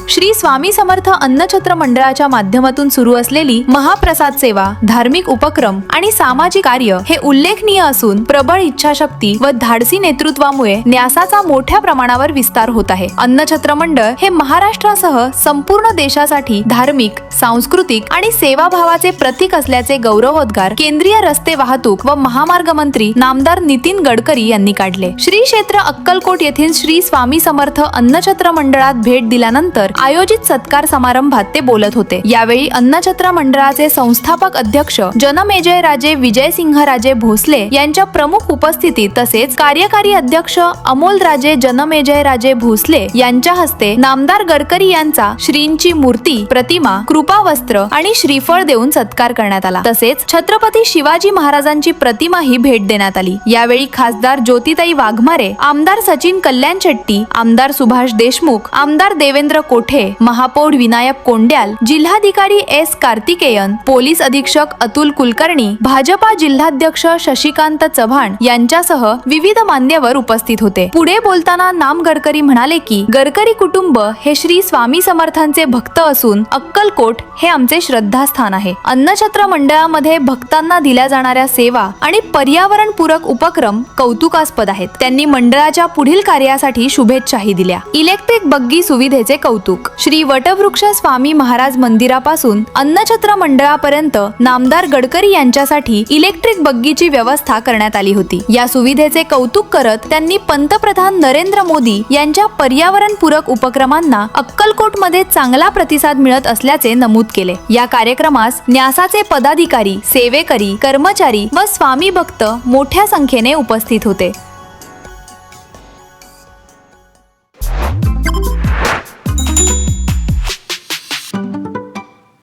श्री स्वामी समर्थ अन्नछत्र मंडळाच्या माध्यमातून सुरू असलेली महाप्रसाद सेवा, धार्मिक उपक्रम आणि सामाजिक कार्य हे उल्लेखनीय असून प्रबळ इच्छाशक्ती व धाडसी नेतृत्वामुळे न्यासाचा मोठ्या प्रमाणावर विस्तार होत आहे। अन्नछत्र मंडळ हे महाराष्ट्रासह संपूर्ण देशासाठी धार्मिक, सांस्कृतिक आणि सेवाभावाचे प्रतीक असल्याचे गौरवोद्गार केंद्रीय रस्ते वाहतूक व महामार्ग मंत्री नामदार नितीन गडकरी यांनी काढले। श्री क्षेत्र अक्कलकोट येथील श्री स्वामी समर्थ अन्नछत्र मंडळात भेट दिल्यानंतर आयोजित सत्कार समारंभात ते बोलत होते। यावेळी अन्नछत्र मंडळाचे संस्थापक अध्यक्ष जनमेजय राजे विजयसिंह राजे भोसले यांच्या प्रमुख उपस्थितीत तसेच कार्यकारी अध्यक्ष अमोल राजे जनमेजय राजे भोसले यांच्या हस्ते नामदार गडकरी यांचा श्रींची मूर्ती, प्रतिमा, कृपा वस्त्र आणि श्रीफळ देऊन सत्कार करण्यात आला। तसेच छत्रपती शिवाजी महाराजांची प्रतिमा ही भेट देण्यात आली। यावेळी खासदार ज्योतिताई वाघमारे, आमदार सचिन कल्याण शेट्टी, आमदार सुभाष देशमुख, आमदार देवेंद्र कोठे, महापौर विनायक कोंड्याल, जिल्हाधिकारी एस कार्तिकेयन, पोलीस अधीक्षक अतुल कुलकर्णी, भाजपा जिल्हाध्यक्ष शशिकांत चव्हाण यांच्यासह विविध मान्यवर उपस्थित होते। पुढे बोलताना नाम गडकरी म्हणाले की गडकरी कुटुंब हे श्री स्वामी समर्थांचे भक्त असून अक्कलकोट हे आमचे श्रद्धास्थान आहे। अन्नछत्र मंडळामध्ये भक्तांना दिल्या जाणाऱ्या सेवा आणि पर्यावरणपूरक उपक्रम कौतुकास्पद आहेत। त्यांनी मंडळाच्या पुढील कार्यासाठी शुभेच्छाही दिल्या। इलेक्ट्रिक बग्गी सुविधेचे कौतुक। श्री वटवृक्ष स्वामी महाराज मंदिरापासून अन्नछत्र मंडळापर्यंत नामदार गडकरी यांच्यासाठी इलेक्ट्रिक बग्गीची व्यवस्था करण्यात आली होती। या सुविधेचे कौतुक करत त्यांनी पंतप्रधान नरेंद्र मोदी यांच्या पर्यावरणपूरक उपक्रमांना अक्कलकोटमध्ये चांगला प्रतिसाद मिळत असल्याचे नमूद केले। या कार्यक्रमास न्यासाचे पदाधिकारी, सेवेकरी, कर्मचारी व स्वामी भक्त मोठ्या संख्येने उपस्थित होते।